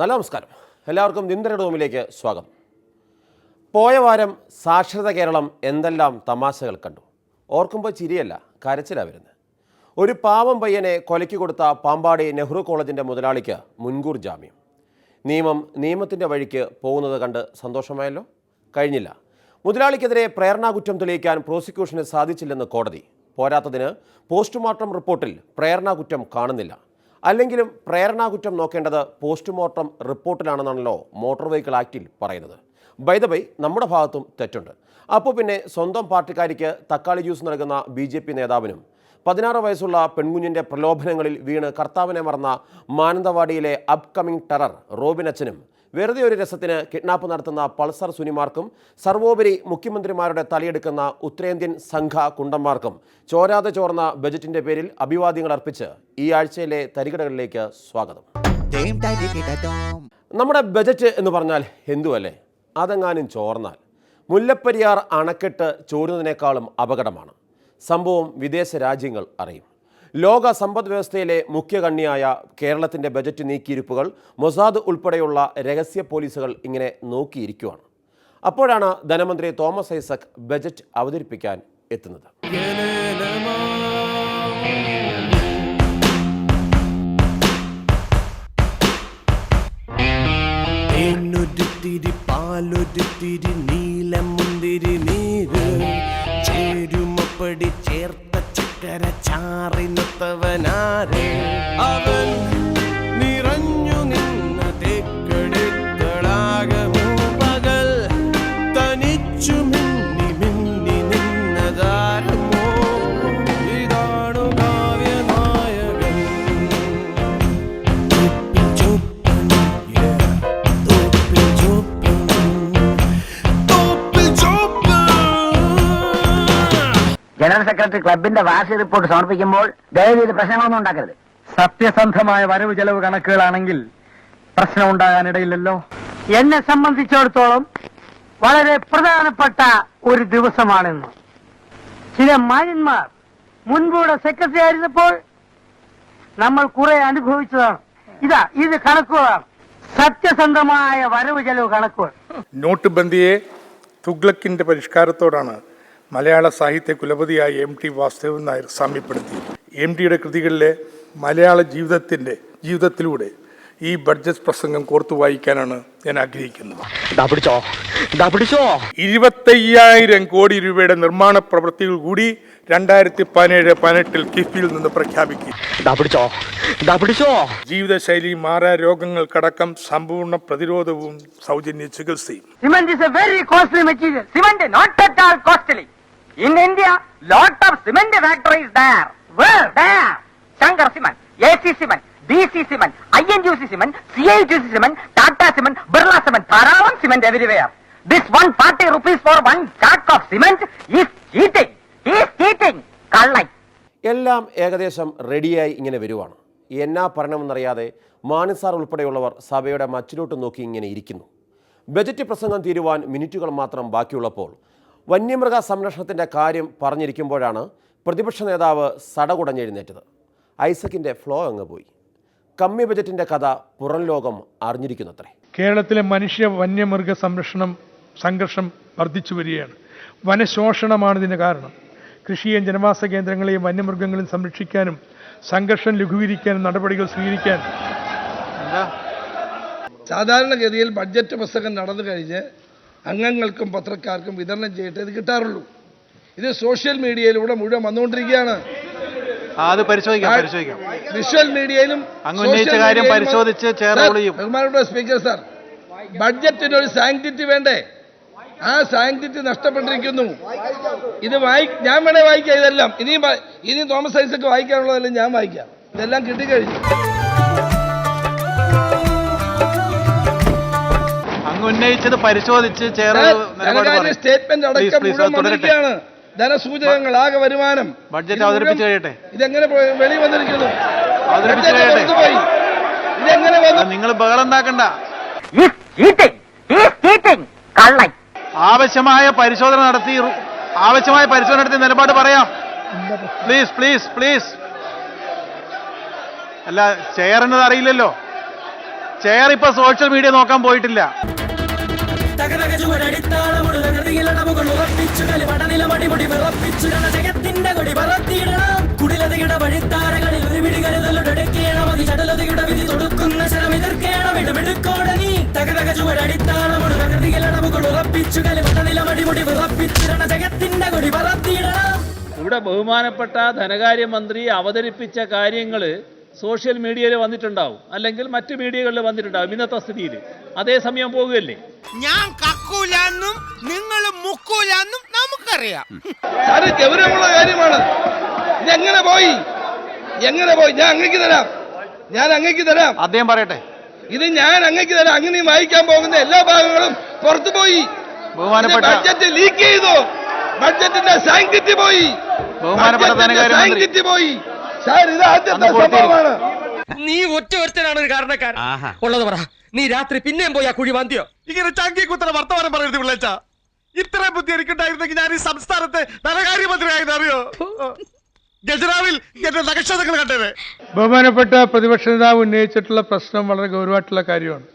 നല്ല നമസ്കാരം. എല്ലാവർക്കും ദിനദര ഡോമിലേക്ക് സ്വാഗതം. പോയ വാരം സാക്ഷരത കേരളം എന്തെല്ലാം തമാശകൾ കണ്ടു. ഓർക്കുമ്പോൾ ചിരിയല്ല, കരച്ചിലാണ് വരുന്നത്. ഒരു പാവം പയ്യനെ കൊലയ്ക്ക് കൊടുത്ത പാമ്പാടി നെഹ്റു കോളേജിൻ്റെ മുതലാളിക്ക് മുൻകൂർ ജാമ്യം. നിയമത്തിൻ്റെ വഴിക്ക് പോകുന്നത് കണ്ട് സന്തോഷമായല്ലോ? കഴിഞ്ഞില്ല. മുതലാളിക്കെതിരെ പ്രേരണാകുറ്റം തെളിയിക്കാൻ പ്രോസിക്യൂഷന് സാധിച്ചില്ലെന്ന് കോടതി. പോരാത്തതിന് പോസ്റ്റ്മോർട്ടം റിപ്പോർട്ടിൽ പ്രേരണാകുറ്റം കാണുന്നില്ല. അല്ലെങ്കിലും പ്രേരണാകുറ്റം നോക്കേണ്ടത് പോസ്റ്റ്മോർട്ടം റിപ്പോർട്ടിലാണെന്നാണല്ലോ മോട്ടോർ വെഹിക്കിൾ ആക്റ്റിൽ പറയുന്നത്. ബൈ ദ ബൈ, നമ്മുടെ ഭാഗത്തും തെറ്റുണ്ട്. അപ്പോൾ പിന്നെ സ്വന്തം പാർട്ടിക്കാരിക്ക് തക്കാളി ജ്യൂസ് നൽകുന്ന BJP നേതാവിനും 16 വയസ്സുള്ള പെൺകുഞ്ഞിൻ്റെ പ്രലോഭനങ്ങളിൽ വീണ് കർത്താവിനെ മറന്ന മാനന്തവാടിയിലെ അപ്കമിംഗ് ടെറർ റോബിൻ അച്ഛനും വെറുതെ ഒരു രസത്തിന് കിഡ്നാപ്പ് നടത്തുന്ന പൾസർ സുനിമാർക്കും സർവോപരി മുഖ്യമന്ത്രിമാരുടെ തലയെടുക്കുന്ന ഉത്തരേന്ത്യൻ സംഘ കുണ്ടന്മാർക്കും ചോരാതെ ചോർന്ന ബജറ്റിന്റെ പേരിൽ അഭിവാദ്യങ്ങൾ അർപ്പിച്ച് ഈ ആഴ്ചയിലെ തരികിടകളിലേക്ക് സ്വാഗതം. നമ്മുടെ ബജറ്റ് എന്ന് പറഞ്ഞാൽ എന്തുവല്ലേ? അതെങ്ങാനും ചോർന്നാൽ മുല്ലപ്പെരിയാർ അണക്കെട്ട് ചോരുന്നതിനേക്കാളും അപകടമാണ്. സംഭവം വിദേശ രാജ്യങ്ങൾ അറിയും. ലോക സമ്പദ് വ്യവസ്ഥയിലെ മുഖ്യകണ്ണിയായ കേരളത്തിൻ്റെ ബജറ്റ് നീക്കിയിരിപ്പുകൾ മൊസാദ് ഉൾപ്പെടെയുള്ള രഹസ്യ പോലീസുകൾ ഇങ്ങനെ നോക്കിയിരിക്കുകയാണ്. അപ്പോഴാണ് ധനമന്ത്രി തോമസ് ഐസക് ബജറ്റ് അവതരിപ്പിക്കാൻ എത്തുന്നത്. ചാറിനൊത്തവനാരെ അവൻ നിറഞ്ഞു നിന്ന തെക്കടികളാകമോ പകൽ തനിച്ചു മിന്നി മിന്നി നിന്നതാരമോ ഇതാണു കാവ്യനായകൻ. ജനറൽ സെക്രട്ടറി ക്ലബിന്റെ വാർഷിക റിപ്പോർട്ട് സമർപ്പിക്കുമ്പോൾ ദയവീത് പ്രശ്നങ്ങളൊന്നും ഉണ്ടാക്കരുത്. സത്യസന്ധമായ വരവ് ചെലവ് കണക്കുകളാണെങ്കിൽ പ്രശ്നം ഉണ്ടാകാനിടയില്ലല്ലോ. എന്നെ സംബന്ധിച്ചിടത്തോളം വളരെ പ്രധാനപ്പെട്ട ഒരു ദിവസമാണെന്ന്. ചില മാന്യന്മാർ മുൻപൂടെ സെക്രട്ടറി ആയിരുന്നപ്പോൾ നമ്മൾ കുറെ അനുഭവിച്ചതാണ്. ഇത് കണക്കുകളാണ്, സത്യസന്ധമായ വരവ് ചെലവ് കണക്കുകൾ. നോട്ട് ബന്ദിയെ തുഗ്ലക്കിന്റെ പരിഷ്കാരത്തോടാണ് മലയാള സാഹിത്യ കുലപതിയായ MT വാസുദേവൻ നായർ സാമ്യപ്പെടുത്തി. MTയുടെ കൃതികളിലെ മലയാള ജീവിതത്തിലൂടെ ഈ ബഡ്ജറ്റ് പ്രസംഗം കോർത്തു വായിക്കാനാണ് ഞാൻ ആഗ്രഹിക്കുന്നത്. 25,000 കോടി രൂപയുടെ നിർമ്മാണ പ്രവൃത്തികൾ കൂടി 2017-18 കിഫ്ബിയിൽ നിന്ന് പ്രഖ്യാപിക്കും. ജീവിതശൈലി മാറാ രോഗങ്ങൾക്കടക്കം സമ്പൂർണ്ണ പ്രതിരോധവും സൗജന്യ ചികിത്സയും. Cement is a very costly material. Cement is not at all costly. In India, lot of cement factories there. Where? There. Shankar Cement, AC Cement, DC Cement, INGC Cement, CITC Cement, Tata Cement, Birla Cement, Paravan Cement everywhere. This 140 rupees for one sack of cement is cheating. Is cheating. Kallai. എല്ലാം ഏകദേശം റെഡിയായി ഇങ്ങനെ വരുവാണ്. എന്നാ പറയണമെന്നറിയാതെ മാനിസാർ ഉൾപ്പെടെയുള്ളവർ സഭയുടെ മച്ചിലോട്ട് നോക്കി ഇങ്ങനെ ഇരിക്കുന്നു. ബജറ്റ് പ്രസംഗം തീരുവാൻ മിനിറ്റുകൾ മാത്രം ബാക്കിയുള്ളപ്പോൾ വന്യമൃഗ സംരക്ഷണത്തിൻ്റെ കാര്യം പറഞ്ഞിരിക്കുമ്പോഴാണ് പ്രതിപക്ഷ നേതാവ് സടകുടഞ്ഞെഴുന്നേറ്റത്. ഐസക്കിൻ്റെ ഫ്ലോ അങ്ങ് പോയി. കമ്മി ബജറ്റിൻ്റെ കഥ പുറം ലോകം അറിഞ്ഞിരിക്കുന്നത്രേ. കേരളത്തിലെ മനുഷ്യ വന്യമൃഗ സംഘർഷം വർദ്ധിച്ചു വരികയാണ്. വനശോഷണമാണ് ഇതിന് കാരണം. കൃഷിയെയും ജനവാസ കേന്ദ്രങ്ങളെയും വന്യമൃഗങ്ങളെയും സംരക്ഷിക്കാനും സംഘർഷം ലഘൂകരിക്കാനും നടപടികൾ സ്വീകരിക്കാൻ സാധാരണഗതിയിൽ ബഡ്ജറ്റ് പ്രസംഗം നടന്നു കഴിഞ്ഞ് അംഗങ്ങൾക്കും പത്രക്കാർക്കും വിതരണം ചെയ്തിട്ട് ഇത് കിട്ടാറുള്ളൂ. ഇത് സോഷ്യൽ മീഡിയയിലൂടെ മുഴുവൻ വന്നുകൊണ്ടിരിക്കുകയാണ്. അത് പരിശോധിക്കാം. വിഷ്വൽ മീഡിയയിലും ബഹുമാനപ്പെട്ട സ്പീക്കർ സാർ, ബഡ്ജറ്റിന് ഒരു സാങ്ക്ടിറ്റി വേണ്ടേ? ആ സാങ്ക്ടിറ്റി നഷ്ടപ്പെട്ടിരിക്കുന്നു. ഇത് ഞാൻ വേണേ വായിക്കാം. ഇതെല്ലാം ഇനി തോമസ് ഐസക്ക് വായിക്കാനുള്ളതെല്ലാം ഞാൻ വായിക്കാം. ഇതെല്ലാം കിട്ടിക്കഴിഞ്ഞു. ഉന്നയിച്ചത് പരിശോധിച്ച് സ്റ്റേറ്റ്മെന്റ് അടക്കം മുഴുവൻ ധനസൂചകങ്ങൾ, ആകെ വരുമാനം, ബഡ്ജറ്റ് അവതരിപ്പിച്ചു കഴിയട്ടെ. ഇതെങ്ങനെ വെളി വന്നിരിക്കുന്നു? നിങ്ങൾ ബഹളം ഉണ്ടാക്കണ്ട. ആവശ്യമായ പരിശോധന നടത്തി നിലപാട് പറയാം. പ്ലീസ്. അല്ല, ചെയറിനത് അറിയില്ലല്ലോ. ചെയർ ഇപ്പൊ സോഷ്യൽ മീഡിയ നോക്കാൻ പോയിട്ടില്ല. ഇവിടെ ബഹുമാനപ്പെട്ട ധനകാര്യമന്ത്രി അവതരിപ്പിച്ച കാര്യങ്ങൾ സോഷ്യൽ മീഡിയയിൽ വന്നിട്ടുണ്ടാവും, അല്ലെങ്കിൽ മറ്റു മീഡിയകളിൽ വന്നിട്ടുണ്ടാവും. ഇന്നത്തെ സ്ഥിതിയിൽ അതേസമയം പോകുകയല്ലേ. ഞാൻ കക്കൂലെന്നും നിങ്ങൾ മുക്കൂലെന്നും നമുക്കറിയാം. അത് ഗൗരവമുള്ള കാര്യമാണ്. ഇതെങ്ങനെ പോയി? എങ്ങനെ പോയി? ഞാൻ അങ്ങേക്ക് തരാം. അദ്ദേഹം പറയട്ടെ. ഇത് ഞാൻ അങ്ങേക്ക് തരാം. അങ്ങനെ വായിക്കാൻ പോകുന്ന എല്ലാ ഭാഗങ്ങളും പുറത്തു പോയി. ബഹുമാനപ്പെട്ട ബഡ്ജറ്റ് ലീക്ക് ചെയ്തു. ബഡ്ജറ്റിന്റെ സാങ്ക്ടിറ്റി പോയി. ബഹുമാനപ്പെട്ട ധനകാര്യമന്ത്രി പോയി. സാർ, ഇത് ആദ്യത്തെ സംഭവമാണ്. നീ ഒറ്റ ഒരുത്തനാണ് ഒരു കാരണക്കാരൻ. ഉള്ളത് പറ. നീ രാത്രി പിന്നെയും പോയി ആ കുഴി വാന്തിയോ? ഇങ്ങനെ ചങ്കി കുത്തറ വർത്തമാനം പറയരുത് പിള്ളേച്ച. ഇത്രയും ബുദ്ധി എനിക്കുണ്ടായിരുന്നെങ്കിൽ ഞാൻ ഈ സംസ്ഥാനത്തെ ധനകാര്യമന്ത്രിയായത് അറിയോ? ഗജറാവിൽ എന്റെ നക്ഷത്രങ്ങൾ കണ്ടത്. ബഹുമാനപ്പെട്ട പ്രതിപക്ഷ നേതാവ് ഉന്നയിച്ചിട്ടുള്ള പ്രശ്നം വളരെ ഗൗരവമായിട്ടുള്ള കാര്യമാണ്.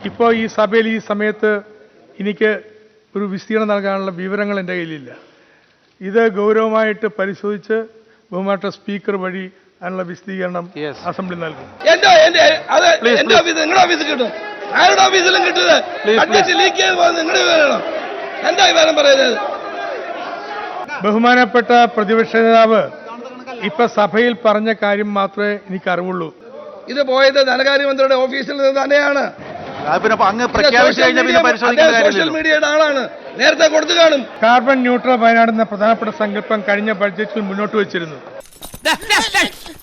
ഇപ്പോൾ ഈ സഭയിൽ ഈ സമയത്ത് എനിക്ക് ഒരു വിസ്തീർണം നൽകാനുള്ള വിവരങ്ങൾ എൻ്റെ കയ്യിലില്ല. ഇത് ഗൗരവമായിട്ട് പരിശോധിച്ച് ബഹുമാനപ്പെട്ട സ്പീക്കർ വഴി അതിനുള്ള വിശദീകരണം അസംബ്ലി നൽകും. എന്റെ ഓഫീസ് നിങ്ങളുടെ ഓഫീസിൽ കിട്ടും. ആരുടെ ഓഫീസിലും കിട്ടുന്നത് ബഡ്ജറ്റ് ലീക്ക് ചെയ്ത് പോകുന്നത് നിങ്ങളുടെ വിവരണം. എന്താ വിവരം പറയുന്നത്? ബഹുമാനപ്പെട്ട പ്രതിപക്ഷ നേതാവ് ഇപ്പൊ സഭയിൽ പറഞ്ഞ കാര്യം മാത്രമേ എനിക്ക് അറിവുള്ളൂ. ഇത് പോയത് ധനകാര്യമന്ത്രിയുടെ ഓഫീസിൽ നിന്ന് തന്നെയാണ്. സോഷ്യൽ മീഡിയയുടെ ആളാണ്. നേരത്തെ കൊടുത്തു കാണും. കാർബൺ ന്യൂട്രൽ വയനാട് എന്ന പ്രധാനപ്പെട്ട സങ്കല്പം കഴിഞ്ഞ ബഡ്ജറ്റിൽ മുന്നോട്ട് വെച്ചിരുന്നു.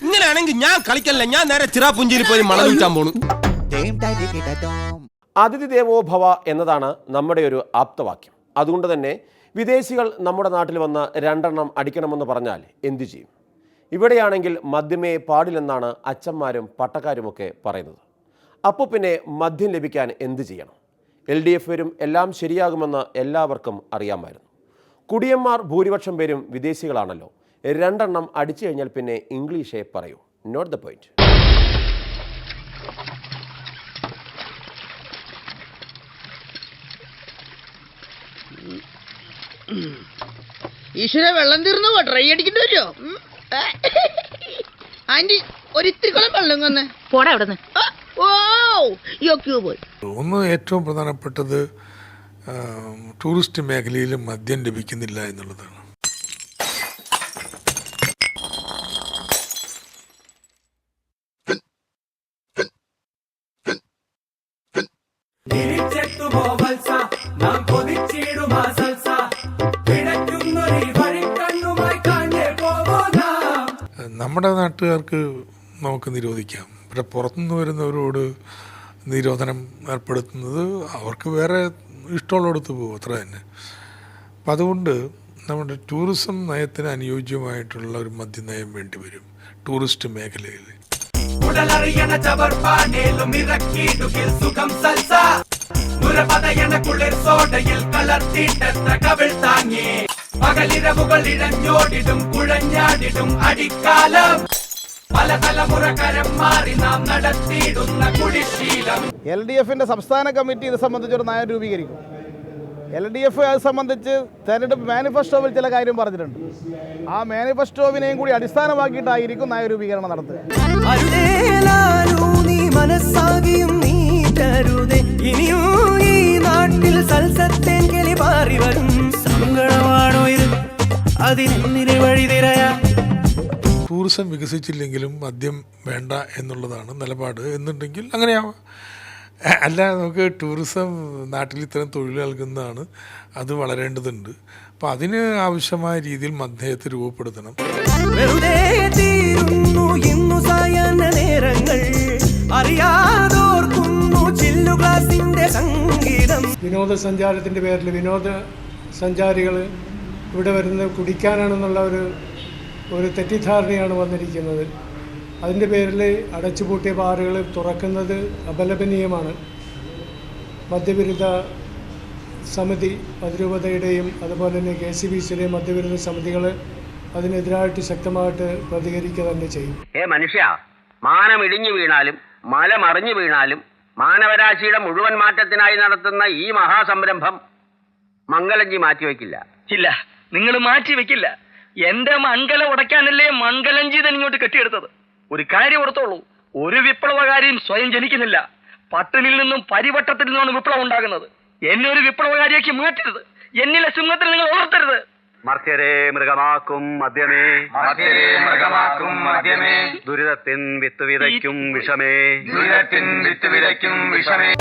ഇങ്ങനെയാണെങ്കിൽ ഞാൻ കളിക്കല്ല, ഞാൻ നേരെ ചിറാപുഞ്ചിയിൽ പോയി മണം വിൽക്കാൻ പോണു. അതിഥി ദേവോ ഭവ എന്നതാണ് നമ്മുടെ ഒരു ആപ്തവാക്യം. അതുകൊണ്ട് തന്നെ വിദേശികൾ നമ്മുടെ നാട്ടിൽ വന്ന് 2 എണ്ണം അടിക്കണമെന്ന് പറഞ്ഞാൽ എന്തു ചെയ്യും? ഇവിടെയാണെങ്കിൽ മദ്യമേ പാടില്ലെന്നാണ് അച്ഛന്മാരും പട്ടക്കാരുമൊക്കെ പറയുന്നത്. അപ്പോൾ പിന്നെ മദ്യം ലഭിക്കാൻ എന്ത് ചെയ്യണം? LDF വരും, എല്ലാം ശരിയാകുമെന്ന് എല്ലാവർക്കും അറിയാമായിരുന്നു. കുടിയന്മാർ ഭൂരിപക്ഷം പേരും വിദേശികളാണല്ലോ. 2 എണ്ണം അടിച്ചു കഴിഞ്ഞാൽ പിന്നെ ഇംഗ്ലീഷേ പറയൂ. Note the point. ഈശ്വര, വെള്ളം തീർന്നു. ട്രൈ അടിക്കേണ്ടി വരുമോ? ആന്റി, ഒരിത്തിരിക്കോളം വെള്ളം വന്ന് പോടാ അവിടെ നിന്ന്. ഒന്ന് ഏറ്റവും പ്രധാനപ്പെട്ടത് ടൂറിസ്റ്റ് മേഖലയിൽ മദ്യം ലഭിക്കുന്നില്ല എന്നുള്ളതാണ്. നമ്മുടെ നാട്ടുകാർക്ക് നമുക്ക് നിരോധിക്കാം. പക്ഷെ പുറത്തുനിന്ന് വരുന്നവരോട് നിരോധനം ഏർപ്പെടുത്തുന്നത് അവർക്ക് വേറെ ഇഷ്ടമുള്ളിടത്ത് പോകും, അത്ര തന്നെ. അപ്പം അതുകൊണ്ട് നമ്മുടെ ടൂറിസം നയത്തിന് അനുയോജ്യമായിട്ടുള്ള ഒരു മദ്യനയം വേണ്ടി വരും ടൂറിസ്റ്റ് മേഖലയിൽ. പകലിരവുകൾ ഇഴഞ്ഞോടിടും കുഴഞ്ഞാടിടും അടിക്കാലം. പല തലമുറ കരം മാറി നാം നടത്തിയിടുന്ന കുടിശീലം. LDFന്റെ സംസ്ഥാന കമ്മിറ്റി ഇത് സംബന്ധിച്ചൊരു നയം രൂപീകരിക്കും. LDF അത് സംബന്ധിച്ച് തെരഞ്ഞെടുപ്പ് മാനിഫെസ്റ്റോവിൽ ചില കാര്യം പറഞ്ഞിട്ടുണ്ട്. ആ മാനിഫെസ്റ്റോവിനെയും കൂടി അടിസ്ഥാനമാക്കിയിട്ടായിരിക്കും നയരൂപീകരണം നടത്തുക. ടൂറിസം വികസിച്ചില്ലെങ്കിലും മദ്യം വേണ്ട എന്നുള്ളതാണ് നിലപാട് എന്നുണ്ടെങ്കിൽ അങ്ങനെയാവാം. അല്ല, നമുക്ക് ടൂറിസം നാട്ടിൽ ഇത്തരം തൊഴിൽ നൽകുന്നതാണ്, അത് വളരേണ്ടതുണ്ട്. അപ്പം അതിന് ആവശ്യമായ രീതിയിൽ മദ്യത്തെ രൂപപ്പെടുത്തണം. വിനോദസഞ്ചാരത്തിൻ്റെ പേരിൽ വിനോദസഞ്ചാരികൾ ഇവിടെ വരുന്നത് കുടിക്കാനാണെന്നുള്ള ഒരു തെറ്റിദ്ധാരണയാണ് വന്നിരിക്കുന്നത്. അതിൻ്റെ പേരിൽ അടച്ചുപൂട്ടിയ ബാറുകൾ തുറക്കുന്നത് അപലപനീയമാണ്. മദ്യവിരുദ്ധ സമിതി അതിരൂപതയുടെയും അതുപോലെ തന്നെ KCBCയുടെയും മദ്യവിരുദ്ധ സമിതികൾ അതിനെതിരായിട്ട് ശക്തമായിട്ട് പ്രതികരിക്കുക തന്നെ ചെയ്യും. മനുഷ്യ, മാനം ഇടിഞ്ഞു വീണാലും മല മറിഞ്ഞു വീണാലും മാനവരാശിയുടെ മുഴുവൻ മാറ്റത്തിനായി നടത്തുന്ന ഈ മഹാസംരംഭം മംഗലഞ്ചി മാറ്റിവെക്കില്ല. ഇല്ല, നിങ്ങൾ മാറ്റി വെക്കില്ല. എന്റെ മംഗലം ഉടയ്ക്കാനല്ലേ മംഗലഞ്ചി തന്നെ ഇങ്ങോട്ട് കെട്ടിയെടുത്തത്. ഒരു കാര്യം ഓർത്തോളൂ, ഒരു വിപ്ലവകാരിയും സ്വയം ജനിക്കുന്നില്ല. പട്ടിണിയിൽ നിന്നും പരിവട്ടത്തിൽ നിന്നാണ് വിപ്ലവം ഉണ്ടാകുന്നത്. എന്നെ ഒരു വിപ്ലവകാരിയാക്കി മാറ്റരുത്. എന്നിലെ സിംഹത്തിൽ നിങ്ങൾ ഉണർത്തരുത്. മർത്യരെ മൃഗമാക്കും മദ്യമേ, മർത്യരെ മൃഗമാക്കും മദ്യമേ, ദുരിതത്തിൻ വിത്ത് വിതയ്ക്കും വിഷമേ, ദുരിതത്തിൻ വിത്ത് വിതയ്ക്കും വിഷമേ.